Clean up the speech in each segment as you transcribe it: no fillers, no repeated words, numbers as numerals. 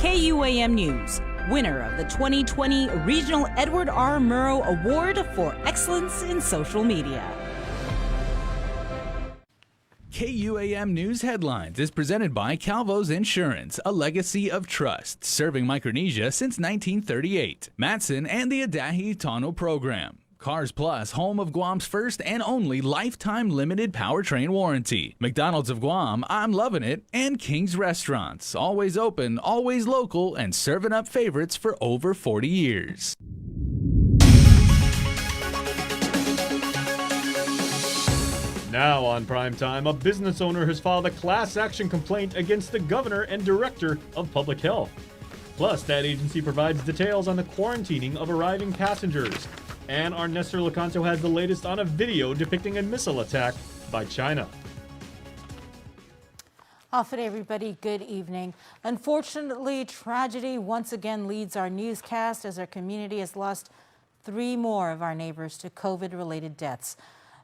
KUAM News, winner of the 2020 Regional Edward R. Murrow Award for Excellence in Social Media. KUAM News Headlines is presented by Calvo's Insurance, a legacy of trust, serving Micronesia since 1938. Matson and the Adahi Tonno program. Cars Plus, home of Guam's first and only lifetime limited powertrain warranty. McDonald's of Guam, I'm loving it. And King's Restaurants, always open, always local, and serving up favorites for over 40 years. Now on Primetime, a business owner has filed a class action complaint against the governor and director of public health. Plus, that agency provides details on the quarantining of arriving passengers. And our Nestor Lecanto has the latest on a video depicting a missile attack by China. Off it, everybody. Good evening. Unfortunately, tragedy once again leads our newscast as our community has lost 3 more of our neighbors to COVID-related deaths.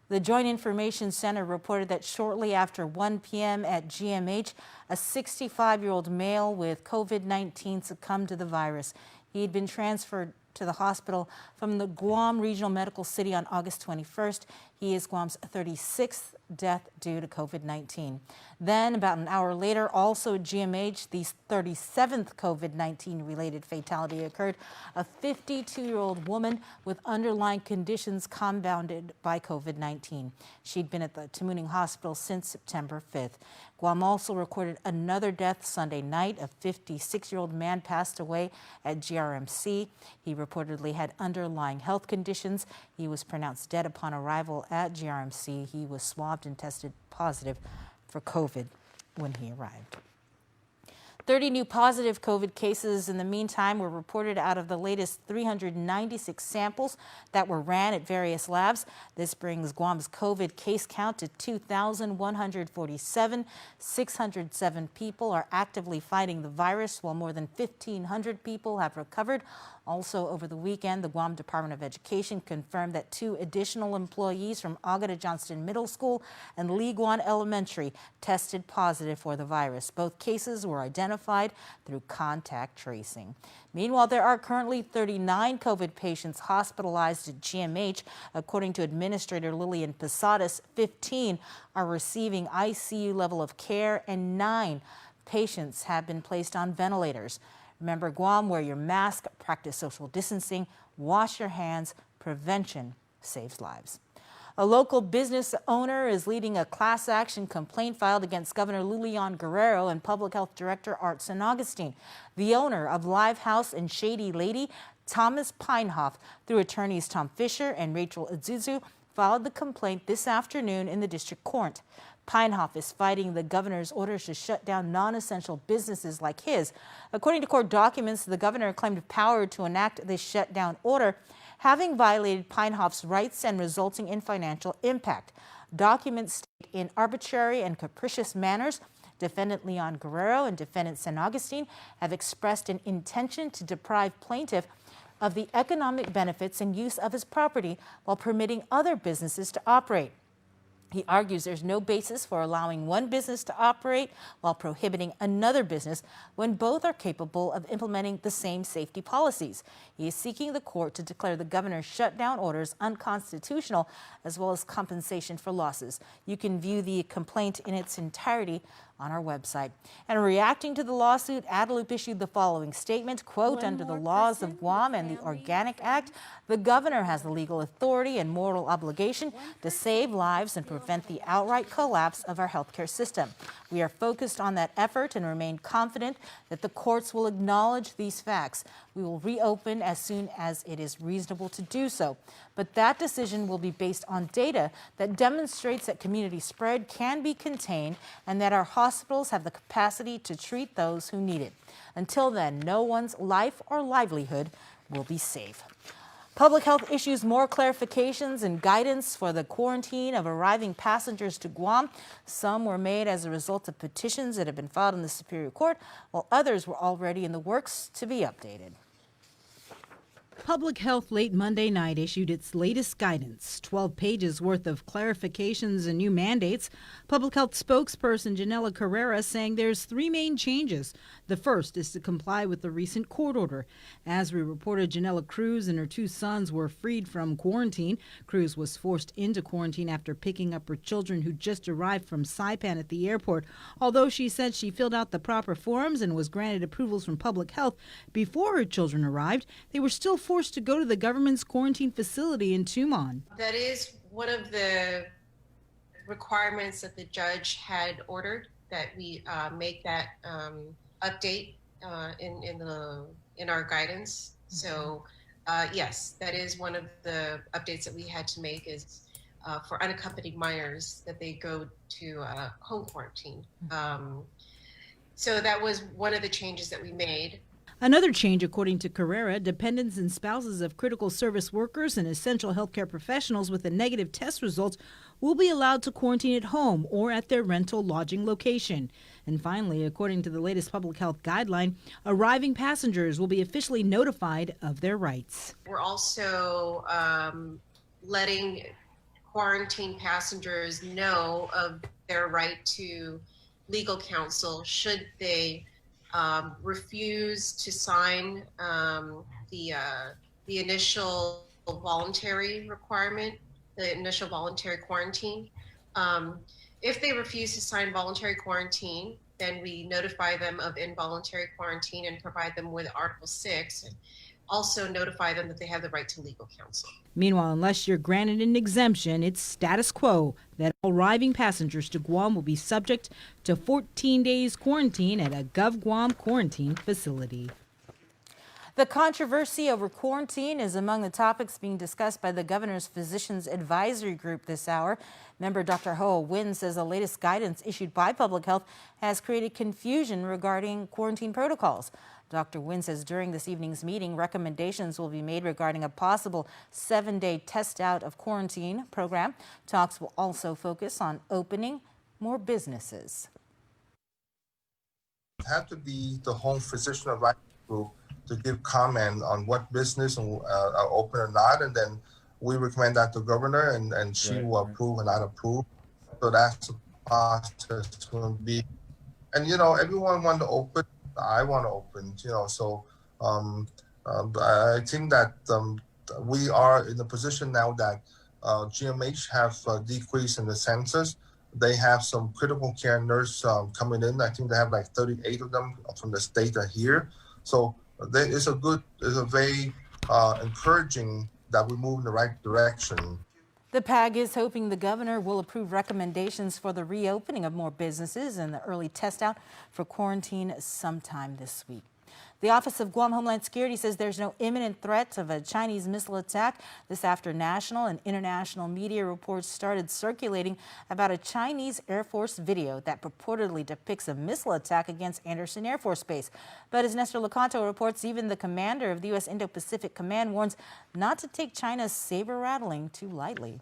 The Joint Information Center reported that shortly after 1 p.m. at GMH, a 65-year-old male with COVID-19 succumbed to the virus. He had been transferred to the hospital from the Guam Regional Medical City on August 21st. He is Guam's 36th death due to COVID-19. Then, about an hour later, also at GMH, the 37th COVID-19 related fatality occurred. A 52-year-old woman with underlying conditions compounded by COVID-19. She'd been at the Tamuning Hospital since September 5th. Guam also recorded another death Sunday night. A 56-year-old man passed away at GRMC. He reportedly had underlying health conditions. He was pronounced dead upon arrival at GRMC. He was swabbed and tested positive for COVID when he arrived. 30 new positive COVID cases in the meantime were reported out of the latest 396 samples that were ran at various labs. This brings Guam's COVID case count to 2,147. 607 people are actively fighting the virus, while more than 1,500 people have recovered. Also, over the weekend, the Guam Department of Education confirmed that 2 additional employees from Agata Johnston Middle School and Liguan Elementary tested positive for the virus. Both cases were identified through contact tracing. Meanwhile, there are currently 39 COVID patients hospitalized at GMH. According to Administrator Lillian Posadas, 15 are receiving ICU level of care and 9 patients have been placed on ventilators. Remember, Guam, wear your mask, practice social distancing, wash your hands. Prevention saves lives. A local business owner is leading a class action complaint filed against Governor Lulian Guerrero and Public Health Director Art San Agustin. The owner of Live House and Shady Lady, Thomas Pinehoff, through attorneys Tom Fisher and Rachel Azuzu, filed the complaint this afternoon in the district court. Pinehoff is fighting the governor's orders to shut down non-essential businesses like his. According to court documents, the governor claimed power to enact this shutdown order, having violated Pinehoff's rights and resulting in financial impact. Documents state in arbitrary and capricious manners, Defendant Leon Guerrero and Defendant San Agustin have expressed an intention to deprive plaintiff of the economic benefits and use of his property while permitting other businesses to operate. He argues there's no basis for allowing one business to operate while prohibiting another business when both are capable of implementing the same safety policies. He is seeking the court to declare the governor's shutdown orders unconstitutional, as well as compensation for losses. You can view the complaint in its entirety on our website. And reacting to the lawsuit, Adelup issued the following statement, quote, under the laws of Guam and the Organic Act, the governor has the legal authority and moral obligation to save lives and prevent the outright collapse of our healthcare system. We are focused on that effort and remain confident that the courts will acknowledge these facts. We will reopen as soon as it is reasonable to do so. But that decision will be based on data that demonstrates that community spread can be contained and that our hospitals have the capacity to treat those who need it. Until then, no one's life or livelihood will be safe. Public Health issues more clarifications and guidance for the quarantine of arriving passengers to Guam. Some were made as a result of petitions that have been filed in the Superior Court, while others were already in the works to be updated. Public Health late Monday night issued its latest guidance, 12 pages worth of clarifications and new mandates. Public Health spokesperson Janela Carrera saying there's three main changes. The first is to comply with the recent court order. As we reported, Janela Cruz and her two sons were freed from quarantine. Cruz was forced into quarantine after picking up her children who just arrived from Saipan at the airport. Although she said she filled out the proper forms and was granted approvals from Public Health before her children arrived, they were still forced to go to the government's quarantine facility in Tumon. That is one of the requirements that the judge had ordered, that we make that update in our guidance. So yes, that is one of the updates that we had to make, is for unaccompanied minors, that they go to home quarantine. So that was one of the changes that we made. Another change, according to Carrera, dependents and spouses of critical service workers and essential healthcare professionals with a negative test result will be allowed to quarantine at home or at their rental lodging location. And finally, according to the latest public health guideline, arriving passengers will be officially notified of their rights. We're also letting quarantine passengers know of their right to legal counsel should they refuse to sign the initial voluntary requirement, the initial voluntary quarantine. If they refuse to sign voluntary quarantine, then we notify them of involuntary quarantine and provide them with Article 6, and also notify them that they have the right to legal counsel. Meanwhile, unless you're granted an exemption, it's status quo that all arriving passengers to Guam will be subject to 14 days quarantine at a GovGuam quarantine facility. The controversy over quarantine is among the topics being discussed by the governor's Physicians Advisory Group this hour. Member Dr. Hoa Nguyen says the latest guidance issued by Public Health has created confusion regarding quarantine protocols. Dr. Nguyen says during this evening's meeting, recommendations will be made regarding a possible 7-day test out of quarantine program. Talks will also focus on opening more businesses. It had to be the home physician advisory group to give comment on what business are open or not, and then we recommend that to the governor, and she will approve or not approve. So that's the process going to be. And you know, everyone want to open. I want to open. You know, so I think that we are in a position now that GMH have decreased in the census. They have some critical care nurse coming in. I think they have like 38 of them from the state are here. So there is a very encouraging that we move in the right direction. The PAG is hoping the governor will approve recommendations for the reopening of more businesses and the early test out for quarantine sometime this week. The Office of Guam Homeland Security says there's no imminent threat of a Chinese missile attack. This after national and international media reports started circulating about a Chinese Air Force video that purportedly depicts a missile attack against Andersen Air Force Base. But as Nestor Lecanto reports, even the commander of the U.S. Indo-Pacific Command warns not to take China's saber-rattling too lightly.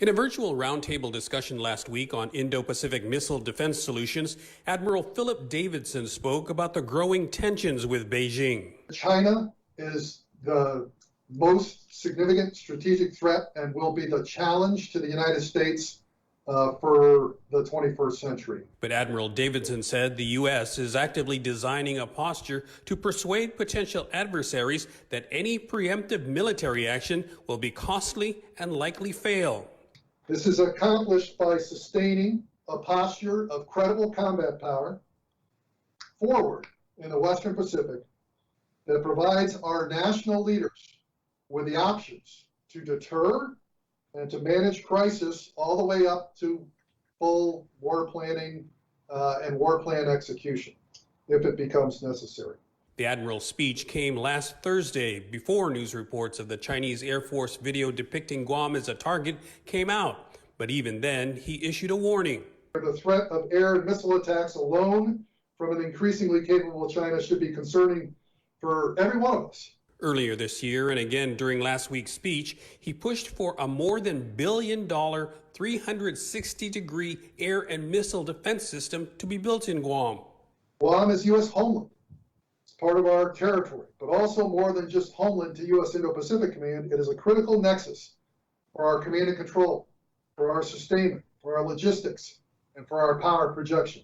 In a virtual roundtable discussion last week on Indo-Pacific missile defense solutions, Admiral Philip Davidson spoke about the growing tensions with Beijing. China is the most significant strategic threat and will be the challenge to the United States for the 21st century. But Admiral Davidson said the U.S. is actively designing a posture to persuade potential adversaries that any preemptive military action will be costly and likely fail. This is accomplished by sustaining a posture of credible combat power forward in the Western Pacific that provides our national leaders with the options to deter and to manage crisis all the way up to full war planning and war plan execution if it becomes necessary. The Admiral's speech came last Thursday before news reports of the Chinese Air Force video depicting Guam as a target came out. But even then, he issued a warning. The threat of air and missile attacks alone from an increasingly capable China should be concerning for every one of us. Earlier this year, and again during last week's speech, he pushed for a more than $1 billion 360-degree air and missile defense system to be built in Guam. Guam is U.S. homeland. It's part of our territory, but also more than just homeland to U.S. Indo-Pacific Command. It is a critical nexus for our command and control, for our sustainment, for our logistics, and for our power projection.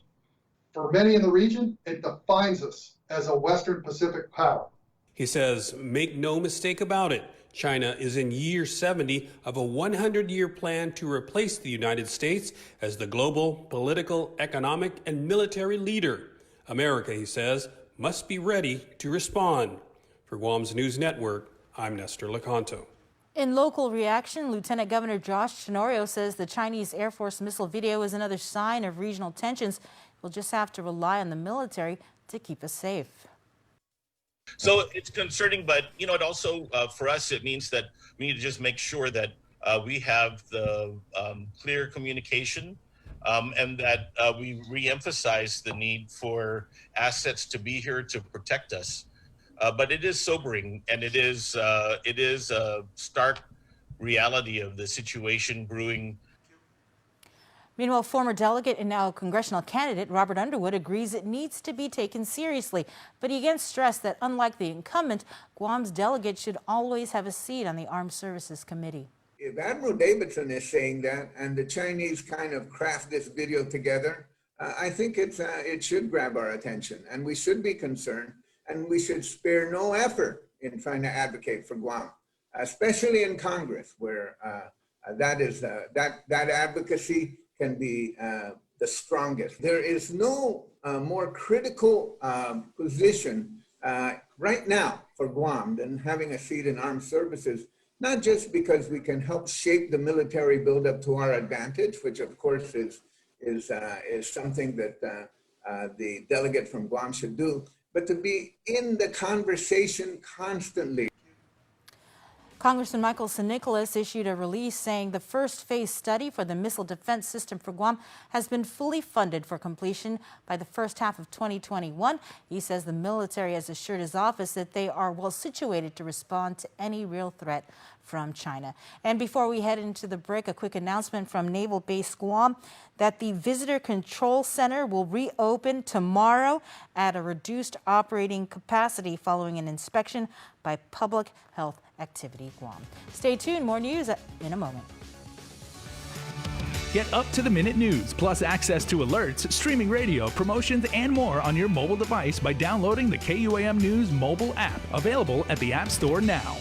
For many in the region, it defines us as a Western Pacific power. He says, make no mistake about it, China is in year 70 of a 100-year plan to replace the United States as the global political, economic, and military leader. America, he says, must be ready to respond. For Guam's News Network, I'm Nestor Lecanto. In local reaction, Lieutenant Governor Josh Tenorio says the Chinese Air Force missile video is another sign of regional tensions. We'll just have to rely on the military to keep us safe. So it's concerning, but it also for us it means that we need to just make sure that we have the clear communication and that we re-emphasize the need for assets to be here to protect us. But it is sobering, and it is a stark reality of the situation brewing. Meanwhile, former delegate and now congressional candidate Robert Underwood agrees it needs to be taken seriously. But he again stressed that unlike the incumbent, Guam's delegate should always have a seat on the Armed Services Committee. If Admiral Davidson is saying that and the Chinese kind of craft this video together, I think it should grab our attention, and we should be concerned, and we should spare no effort in trying to advocate for Guam, especially in Congress, where that advocacy can be the strongest. There is no more critical position right now for Guam than having a seat in armed services, not just because we can help shape the military buildup to our advantage, which of course is something that the delegate from Guam should do, but to be in the conversation constantly. Congressman Michael San Nicolas issued a release saying the first phase study for the missile defense system for Guam has been fully funded for completion by the first half of 2021. He says the military has assured his office that they are well situated to respond to any real threat from China. And before we head into the break, a quick announcement from Naval Base Guam that the Visitor Control Center will reopen tomorrow at a reduced operating capacity following an inspection by Public Health Activity Guam. Stay tuned, more news in a moment. Get up-to-the-minute news, plus access to alerts, streaming radio, promotions, and more on your mobile device by downloading the KUAM News mobile app, available at the App Store now.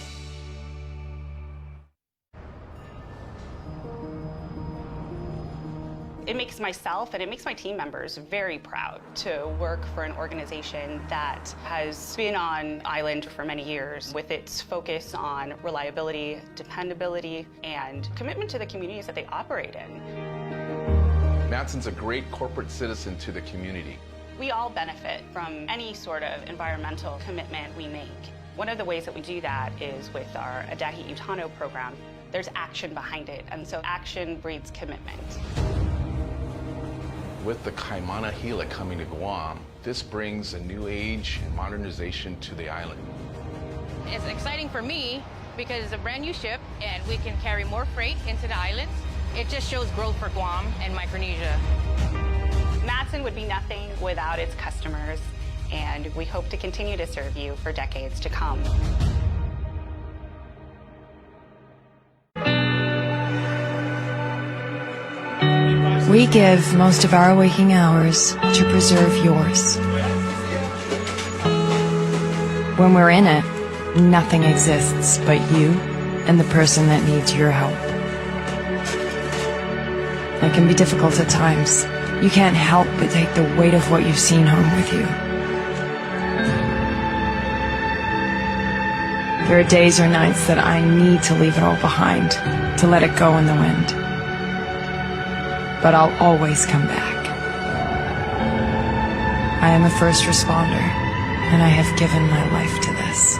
It makes myself and it makes my team members very proud to work for an organization that has been on island for many years with its focus on reliability, dependability, and commitment to the communities that they operate in. Matson's a great corporate citizen to the community. We all benefit from any sort of environmental commitment we make. One of the ways that we do that is with our Adahi Tonno program. There's action behind it, and so action breeds commitment. With the Kaimana Gila coming to Guam, this brings a new age and modernization to the island. It's exciting for me because it's a brand new ship and we can carry more freight into the islands. It just shows growth for Guam and Micronesia. Matson would be nothing without its customers, and we hope to continue to serve you for decades to come. We give most of our waking hours to preserve yours. When we're in it, nothing exists but you and the person that needs your help. It can be difficult at times. You can't help but take the weight of what you've seen home with you. There are days or nights that I need to leave it all behind, to let it go in the wind. But I'll always come back. I am a first responder, and I have given my life to this.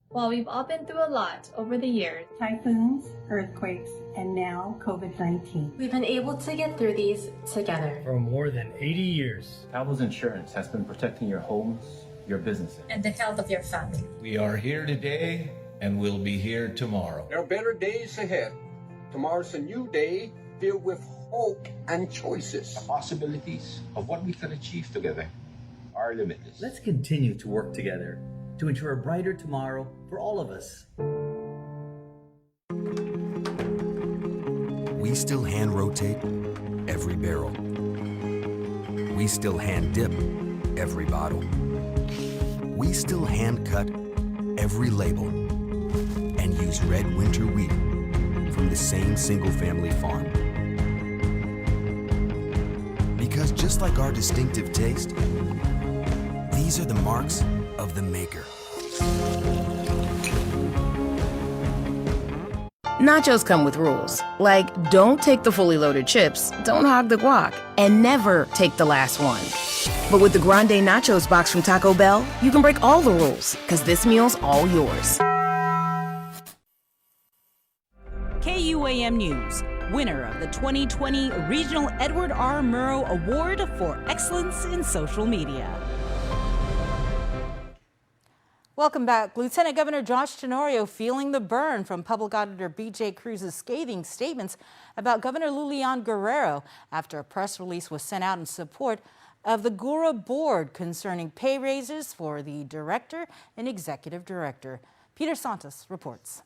While we've all been through a lot over the years, typhoons, earthquakes, and now COVID-19, we've been able to get through these together. For more than 80 years, Calvo's Insurance has been protecting your homes, your businesses, and the health of your family. We are here today, and we'll be here tomorrow. There are better days ahead. Tomorrow's a new day filled with hope and choices. The possibilities of what we can achieve together are limitless. Let's continue to work together to ensure a brighter tomorrow for all of us. We still hand rotate every barrel. We still hand dip every bottle. We still hand cut every label and use red winter wheat from the same single-family farm. Because just like our distinctive taste, these are the marks of the maker. Nachos come with rules, like don't take the fully loaded chips, don't hog the guac, and never take the last one. But with the Grande Nachos box from Taco Bell, you can break all the rules, because this meal's all yours. KUAM News, winner of the 2020 Regional Edward R. Murrow Award for Excellence in Social Media. Welcome back. Lieutenant Governor Josh Tenorio feeling the burn from Public Auditor B.J. Cruz's scathing statements about Governor Lulian Guerrero after a press release was sent out in support of the GURA board concerning pay raises for the director and executive director. Peter Santos reports.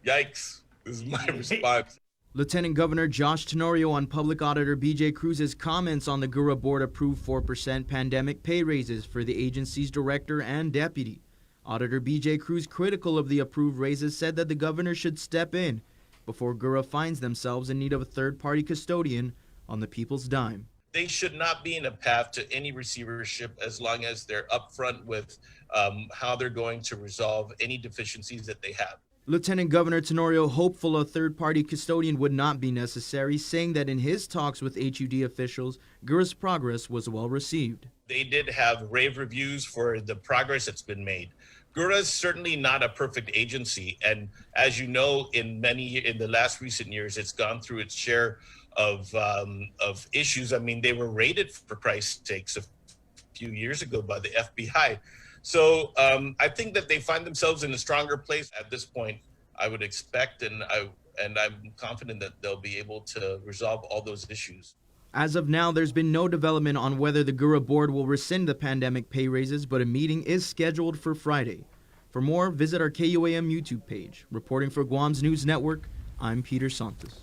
Yikes. This is my response. Lieutenant Governor Josh Tenorio on Public Auditor B.J. Cruz's comments on the GURA board approved 4% pandemic pay raises for the agency's director and deputy. Auditor B.J. Cruz, critical of the approved raises, said that the governor should step in before GURA finds themselves in need of a third-party custodian on the people's dime. They should not be in a path to any receivership as long as they're upfront with how they're going to resolve any deficiencies that they have. Lieutenant Governor Tenorio hopeful a third-party custodian would not be necessary, saying that in his talks with HUD officials, GURA's progress was well received. They did have rave reviews for the progress that's been made. GURA is certainly not a perfect agency, and as you know, in the last recent years, it's gone through its share of issues. I mean, they were raided, for Christ's sakes, a few years ago by the FBI. So I think that they find themselves in a stronger place at this point. I would expect, and I'm confident that they'll be able to resolve all those issues. As of now, there's been no development on whether the GURA board will rescind the pandemic pay raises, but a meeting is scheduled for Friday. For more, visit our KUAM YouTube page. Reporting for Guam's News Network, I'm Peter Santos.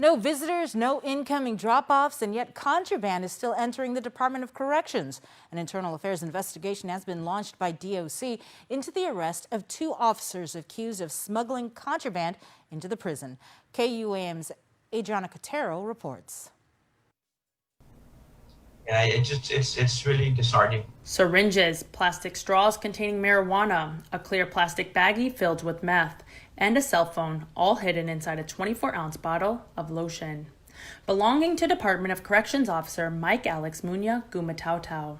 No visitors, no incoming drop-offs, and yet contraband is still entering the Department of Corrections. An internal affairs investigation has been launched by DOC into the arrest of 2 officers accused of smuggling contraband into the prison. KUAM's Adriana Cotero reports. Yeah, it's really disheartening. Syringes, plastic straws containing marijuana, a clear plastic baggie filled with meth, and a cell phone, all hidden inside a 24-ounce bottle of lotion, belonging to Department of Corrections Officer Mike Alex Munya Gumatau.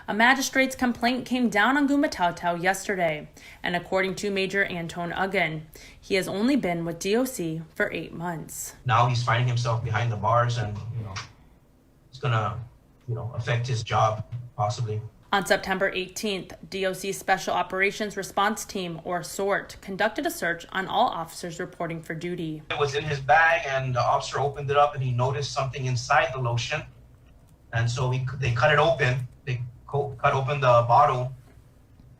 A magistrate's complaint came down on Gumatau yesterday, and according to Major Anton Uggan, he has only been with DOC for 8 months. Now he's finding himself behind the bars, and it's gonna affect his job possibly. On September 18th, DOC's Special Operations Response Team, or SORT, conducted a search on all officers reporting for duty. It was in his bag, and the officer opened it up, and he noticed something inside the lotion. And so they cut it open. They cut open the bottle,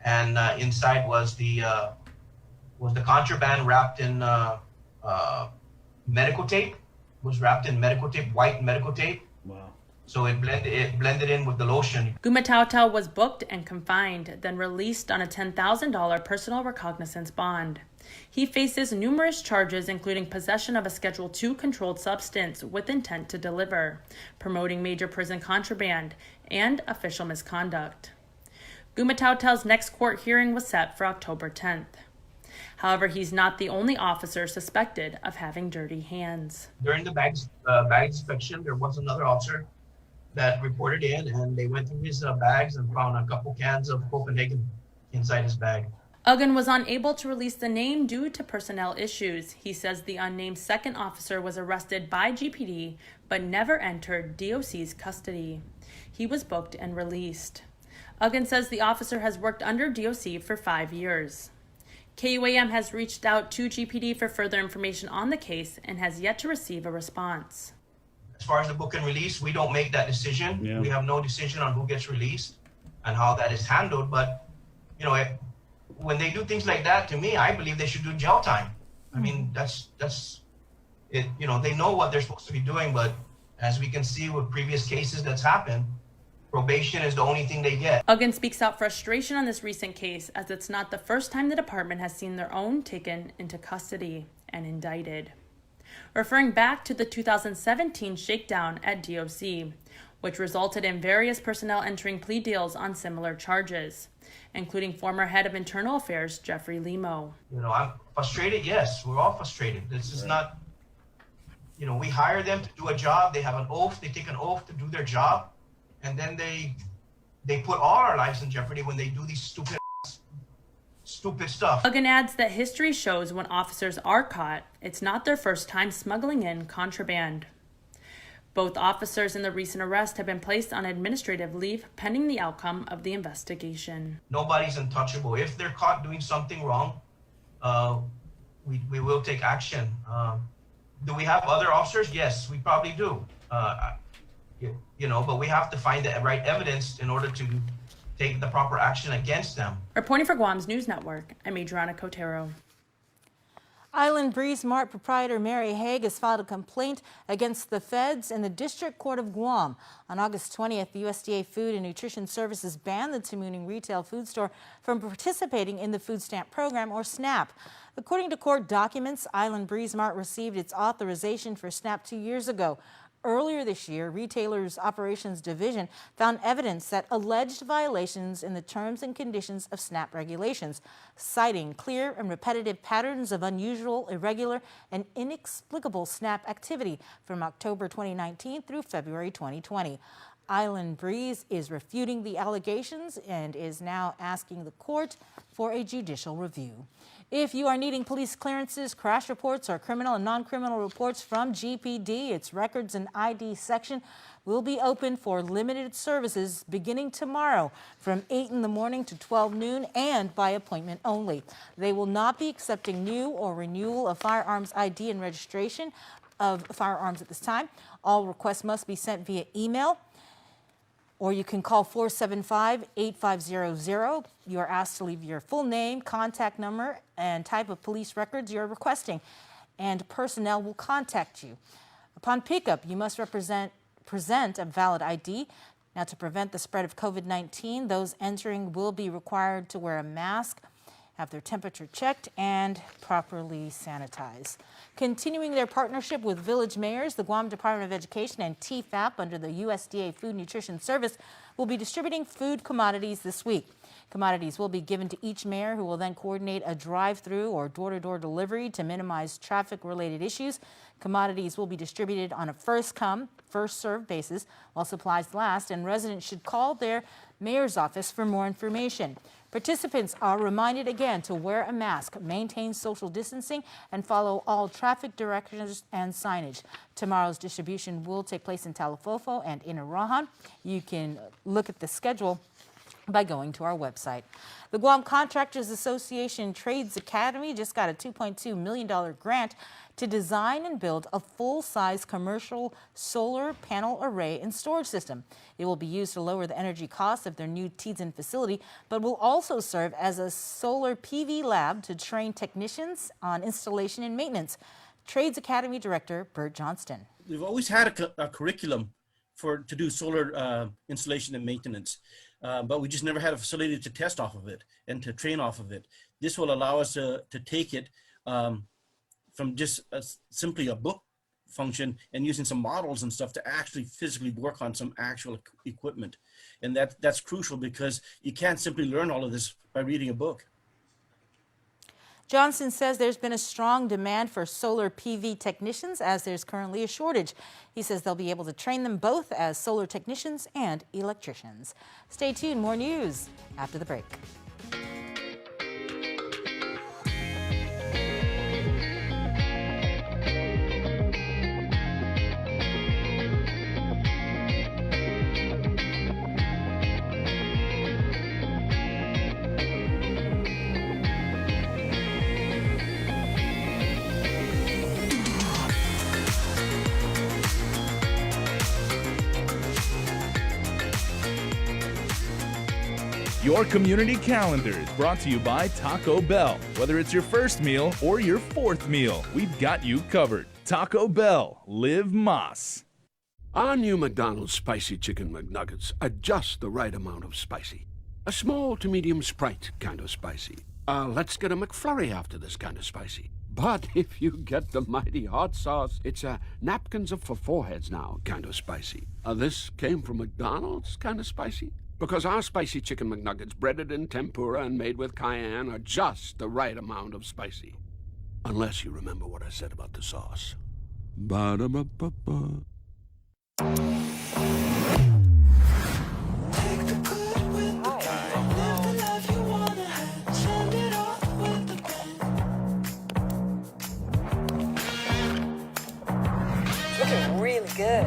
and inside was the contraband wrapped in medical tape. It was wrapped in medical tape, white medical tape. Wow. So it blended in with the lotion. Gumatau was booked and confined, then released on a $10,000 personal recognizance bond. He faces numerous charges, including possession of a Schedule II controlled substance with intent to deliver, promoting major prison contraband, and official misconduct. Gumatau's next court hearing was set for October 10th. However, he's not the only officer suspected of having dirty hands. During the bag inspection, there was another officer that reported in, and they went through his bags and found a couple cans of Copenhagen inside his bag. Uggan was unable to release the name due to personnel issues. He says the unnamed second officer was arrested by GPD but never entered DOC's custody. He was booked and released. Uggan says the officer has worked under DOC for 5 years. KUAM has reached out to GPD for further information on the case and has yet to receive a response. as far as the book and release, we don't make that decision. Yeah. We have no decision on who gets released and how that is handled. But, you know, when they do things like that, to me, I believe they should do jail time. I mean, that's it. You know, they know what they're supposed to be doing, but as we can see with previous cases that's happened, probation is the only thing they get. Uggan speaks out frustration on this recent case, as it's not the first time the department has seen their own taken into custody and indicted. Referring back to the 2017 shakedown at DOC, which resulted in various personnel entering plea deals on similar charges, including former head of internal affairs Jeffrey Limo. You know, I'm frustrated. Yes, we're all frustrated. This is not, you know, we hire them to do a job. They have an oath. They take an oath to do their job. And then they put all our lives in jeopardy when they do these stupid stuff. Uggan adds that history shows when officers are caught, it's not their first time smuggling in contraband. Both officers in the recent arrest have been placed on administrative leave pending the outcome of the investigation. Nobody's untouchable. If they're caught doing something wrong, we will take action. Do we have other officers? Yes, we probably do. You know, but we have to find the right evidence in order to take the proper action against them. Reporting for Guam's News Network, I'm Adriana Cotero. Island Breeze Mart proprietor Mary Haig has filed a complaint against the feds in the District Court of Guam. On August 20th, the USDA Food and Nutrition Services banned the Tamuning retail food store from participating in the food stamp program, or SNAP. According to court documents, Island Breeze Mart received its authorization for SNAP 2 years ago. Earlier this year, Retailers Operations Division found evidence that alleged violations in the terms and conditions of SNAP regulations, citing clear and repetitive patterns of unusual, irregular, and inexplicable SNAP activity from October 2019 through February 2020. Island Breeze is refuting the allegations and is now asking the court for a judicial review. If you are needing police clearances, crash reports, or criminal and non-criminal reports from GPD, its records and ID section will be open for limited services beginning tomorrow from 8 in the morning to 12 noon and by appointment only. They will not be accepting new or renewal of firearms ID and registration of firearms at this time. All requests must be sent via email, or you can call 475-8500. You are asked to leave your full name, contact number, and type of police records you're requesting, and personnel will contact you. Upon pickup, you must present a valid ID. Now, to prevent the spread of COVID-19, those entering will be required to wear a mask, have their temperature checked, and properly sanitized. Continuing their partnership with village mayors, the Guam Department of Education and TFAP under the USDA Food Nutrition Service will be distributing food commodities this week. Commodities will be given to each mayor, who will then coordinate a drive-through or door-to-door delivery to minimize traffic-related issues. Commodities will be distributed on a first-come, first-served basis while supplies last, and residents should call their mayor's office for more information. Participants are reminded again to wear a mask, maintain social distancing, and follow all traffic directions and signage. Tomorrow's distribution will take place in Talifofo and in Arahan. You can look at the schedule by going to our website. The Guam Contractors Association Trades Academy just got a $2.2 million grant to design and build a full-size commercial solar panel array and storage system. It will be used to lower the energy costs of their new tease facility, but will also serve as a solar PV lab to train technicians on installation and maintenance. Trades Academy Director Bert Johnston. We've always had a curriculum to do solar installation and maintenance. But we just never had a facility to test off of it and to train off of it. This will allow us to take it from just simply a book function and using some models and stuff to actually physically work on some actual equipment. And that's crucial, because you can't simply learn all of this by reading a book. Johnson says there's been a strong demand for solar PV technicians, as there's currently a shortage. He says they'll be able to train them both as solar technicians and electricians. Stay tuned, more news after the break. Your community calendar is brought to you by Taco Bell. Whether it's your first meal or your fourth meal, we've got you covered. Taco Bell, live Más. Our new McDonald's Spicy Chicken McNuggets are just the right amount of spicy. A small to medium Sprite kind of spicy. Let's get a McFlurry after this kind of spicy. But if you get the mighty hot sauce, it's napkins up for foreheads now kind of spicy. This came from McDonald's kind of spicy? Because our Spicy Chicken McNuggets, breaded in tempura and made with cayenne, are just the right amount of spicy. Unless you remember what I said about the sauce. Ba-da-ba-ba-ba. Looking really good.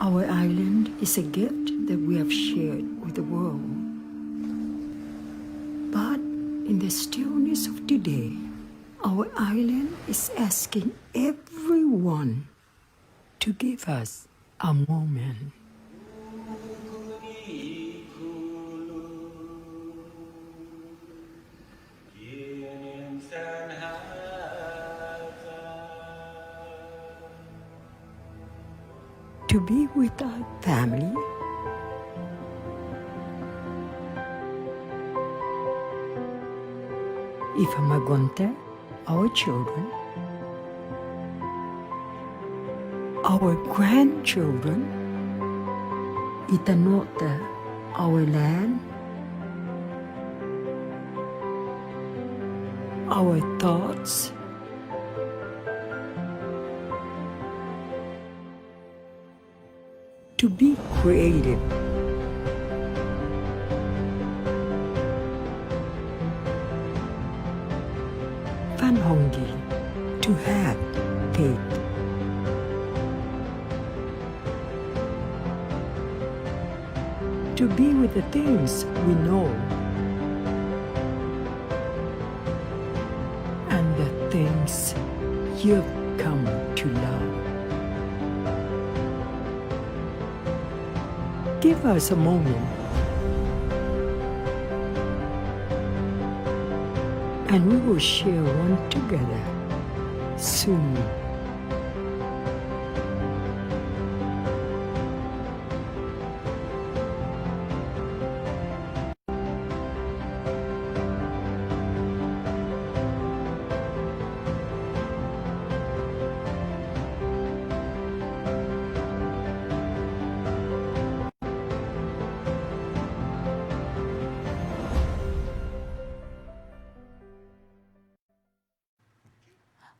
Our island is a gift that we have shared with the world. But in the stillness of today, our island is asking everyone to give us a moment. To be with our family, Ifamagonte, our children, our grandchildren, Itanota, our land, our thoughts, to be creative, Fanhongi, to have faith, to be with the things we know and the things you've come to love. Give us a moment, and we will share one together soon.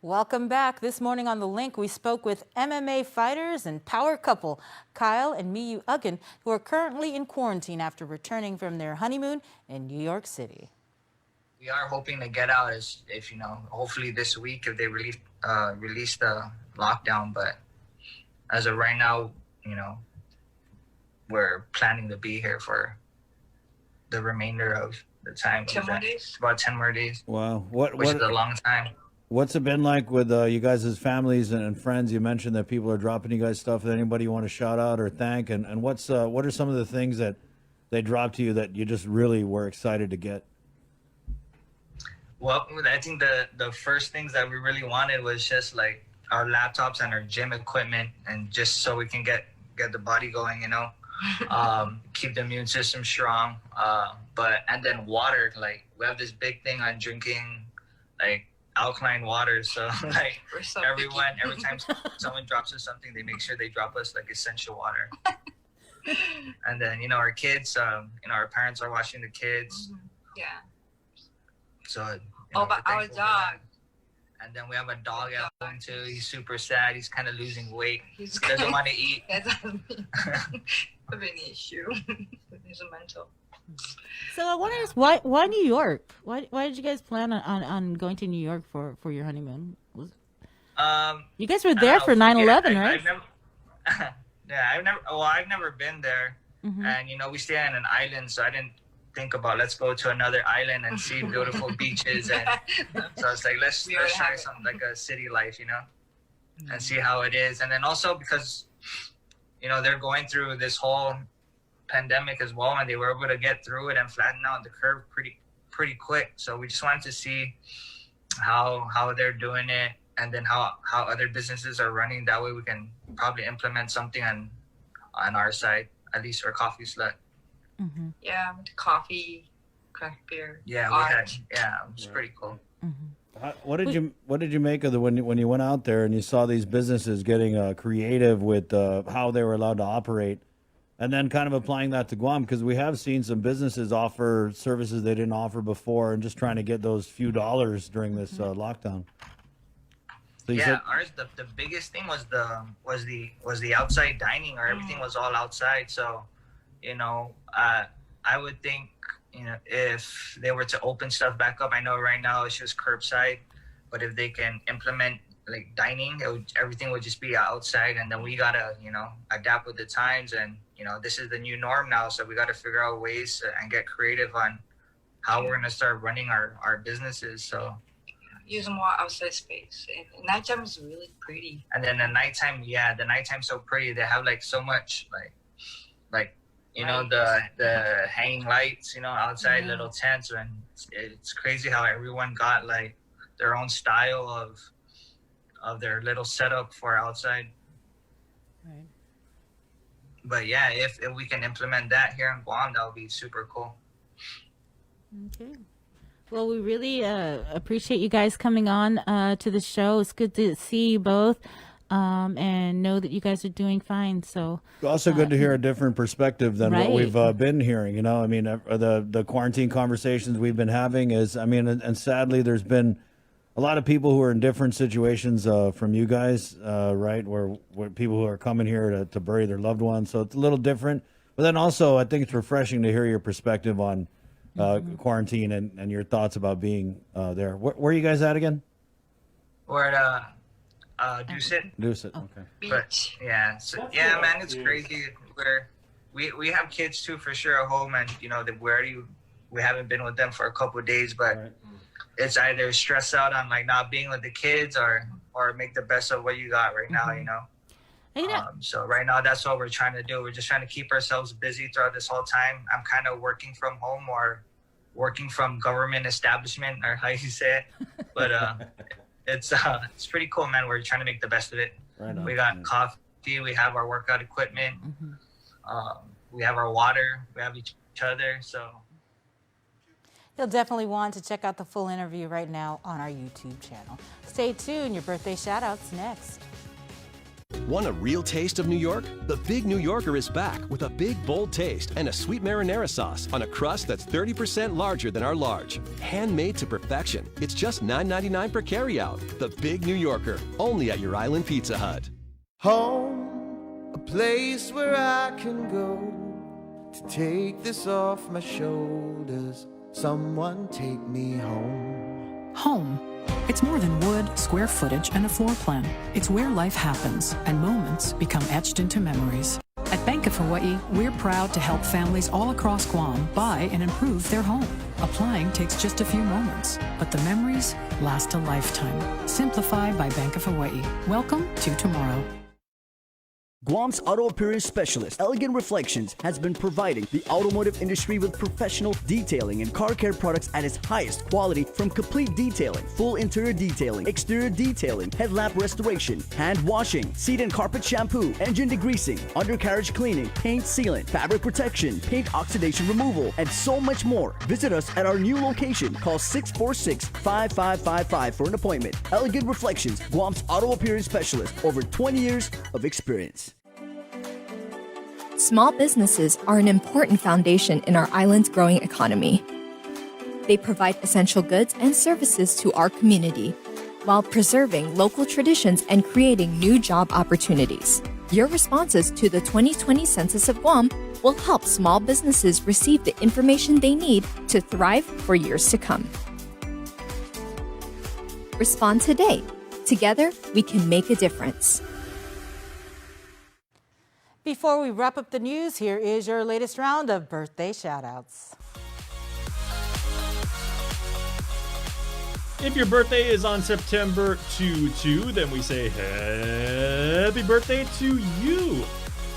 Welcome back. This morning on The Link, we spoke with MMA fighters and power couple Kyle and Miyu Uggan, who are currently in quarantine after returning from their honeymoon in New York City. We are hoping to get out hopefully this week if they release the lockdown. But as of right now, we're planning to be here for the remainder of the time. 10 more days? About 10 more days. Wow. Which is a long time. What's it been like with you guys as families and friends? You mentioned that people are dropping you guys stuff. Is anybody you want to shout out or thank? And what are some of the things that they dropped to you that you just really were excited to get? Well, I think the first things that we really wanted was just like our laptops and our gym equipment, and just so we can get the body going, keep the immune system strong. And then water, like we have this big thing on drinking, like alkaline water. So like every time someone drops us something, they make sure they drop us like essential water. And then, our kids, our parents are watching the kids. Yeah. So, but our dog. And then we have a dog at home too. He's super sad. He's kind of losing weight. He doesn't want to eat. That's an issue. He's a mental. So I want to ask, why New York? Why did you guys plan on going to New York for your honeymoon? You guys were there for 9/11, right? Yeah, I've never been there. And, you know, we stay on an island, so I didn't think about let's go to another island and see beautiful beaches. And so it's like, let's try something like a city life, you know, and see how it is. And then also because, you know, they're going through this whole pandemic as well, and they were able to get through it and flatten out the curve pretty quick. So we just wanted to see how they're doing it, and then how other businesses are running. That way we can probably implement something on our side, at least for Coffee Slut. Yeah, with coffee, craft beer. Yeah, it's pretty cool. What did you make of when you went out there and you saw these businesses getting creative with how they were allowed to operate, and then kind of applying that to Guam? Because we have seen some businesses offer services they didn't offer before, and just trying to get those few dollars during this lockdown. So ours the biggest thing was the outside dining, or everything was all outside. So, you know, I would think, you know, if they were to open stuff back up, I know right now it's just curbside, but if they can implement like dining, everything would just be outside. And then we gotta, you know, adapt with the times, and, you know, this is the new norm now, so we gotta figure out ways and get creative on how we're gonna start running our businesses. So use more outside space, and nighttime is really pretty. And then the nighttime's so pretty. They have like so much like you know, the hanging lights, you know, outside little tents, and it's crazy how everyone got like their own style of their little setup for outside. Right. But yeah, if we can implement that here in Guam, that would be super cool. Okay. Well, we really appreciate you guys coming on to the show. It's good to see you both, and know that you guys are doing fine. So it's also good to hear a different perspective than what we've been hearing. You know, I mean, the quarantine conversations we've been having is, I mean, and sadly, there's been a lot of people who are in different situations from you guys, right? Where people who are coming here to bury their loved ones. So it's a little different. But then also, I think it's refreshing to hear your perspective on quarantine and your thoughts about being there. Where are you guys at again? We're at Dusit. Dusit, okay. But yeah, so, yeah, man, it's crazy. We have kids too, for sure, at home, and you know we haven't been with them for a couple of days, but it's either stress out on like not being with the kids, or make the best of what you got right now, you know. So right now, that's what we're trying to do. We're just trying to keep ourselves busy throughout this whole time. I'm kind of working from home, or working from government establishment, or how you say it. But it's pretty cool, man. We're trying to make the best of it. Right on, we got coffee. We have our workout equipment. We have our water. We have each other. So you'll definitely want to check out the full interview right now on our YouTube channel. Stay tuned. Your birthday shout-outs next. Want a real taste of New York? The Big New Yorker is back with a big, bold taste and a sweet marinara sauce on a crust that's 30% larger than our large. Handmade to perfection. It's just $9.99 per carryout. The Big New Yorker, only at your Island Pizza Hut. Home, a place where I can go to take this off my shoulders. Someone take me home. Home. It's more than wood, square footage, and a floor plan. It's where life happens, and moments become etched into memories. At Bank of Hawaii, we're proud to help families all across Guam buy and improve their home. Applying takes just a few moments, but the memories last a lifetime. Simplify by Bank of Hawaii. Welcome to tomorrow. Guam's auto appearance specialist, Elegant Reflections, has been providing the automotive industry with professional detailing and car care products at its highest quality, from complete detailing, full interior detailing, exterior detailing, headlamp restoration, hand washing, seat and carpet shampoo, engine degreasing, undercarriage cleaning, paint sealant, fabric protection, paint oxidation removal, and so much more. Visit us at our new location. Call 646-5555 for an appointment. Elegant Reflections, Guam's auto appearance specialist, over 20 years of experience. Small businesses are an important foundation in our island's growing economy. They provide essential goods and services to our community while preserving local traditions and creating new job opportunities. Your responses to the 2020 Census of Guam will help small businesses receive the information they need to thrive for years to come. Respond today. Together, we can make a difference. Before we wrap up the news, here is your latest round of birthday shout-outs. If your birthday is on September 2, then we say happy birthday to you.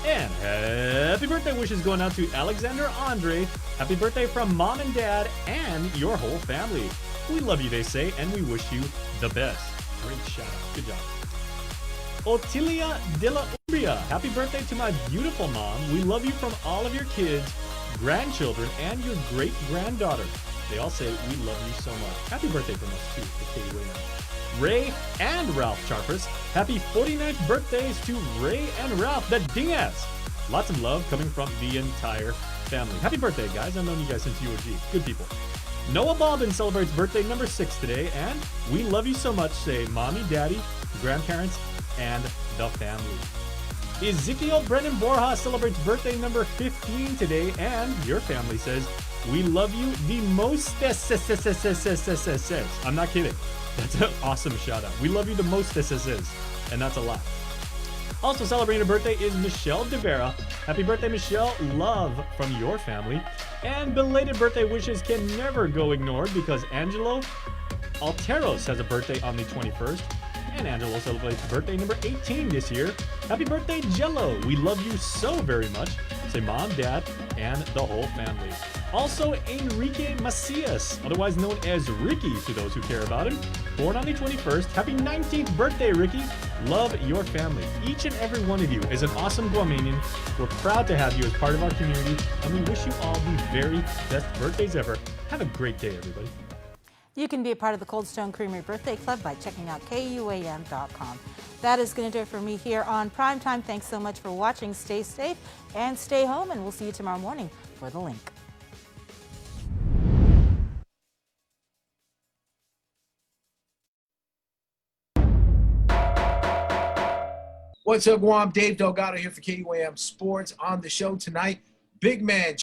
And happy birthday wishes going out to Alexander Andre. Happy birthday from Mom and Dad and your whole family. We love you, they say, and we wish you the best. Great shout out. Good job. Otilia de la Umbria. Happy birthday to my beautiful mom. We love you from all of your kids, grandchildren, and your great-granddaughter. They all say we love you so much. Happy birthday from us, too, to KUAM. Ray and Ralph Charpers. Happy 49th birthdays to Ray and Ralph, the Dingas. Lots of love coming from the entire family. Happy birthday, guys. I've known you guys since UOG. Good people. Noah Baldwin celebrates birthday number 6 today, and we love you so much, say mommy, daddy, grandparents, and the family. Ezekiel Brennan Borja celebrates birthday number 15 today, and your family says, we love you the most. I'm not kidding. That's an awesome shout out. We love you the most, and that's a lot. Also celebrating a birthday is Michelle De Vera. Happy birthday, Michelle. Love from your family. And belated birthday wishes can never go ignored because Angelo Alteros has a birthday on the 21st. And Angelo celebrates birthday number 18 this year. Happy birthday, Jello. We love you so very much. Say mom, dad, and the whole family. Also, Enrique Macias, otherwise known as Ricky to those who care about him. Born on the 21st. Happy 19th birthday, Ricky. Love your family. Each and every one of you is an awesome Guamanian. We're proud to have you as part of our community, and we wish you all the very best birthdays ever. Have a great day, everybody. You can be a part of the Cold Stone Creamery Birthday Club by checking out KUAM.com. That is going to do it for me here on Primetime. Thanks so much for watching. Stay safe and stay home, and we'll see you tomorrow morning for The Link. What's up, Guam? Dave Delgado here for KUAM Sports. On the show tonight, big man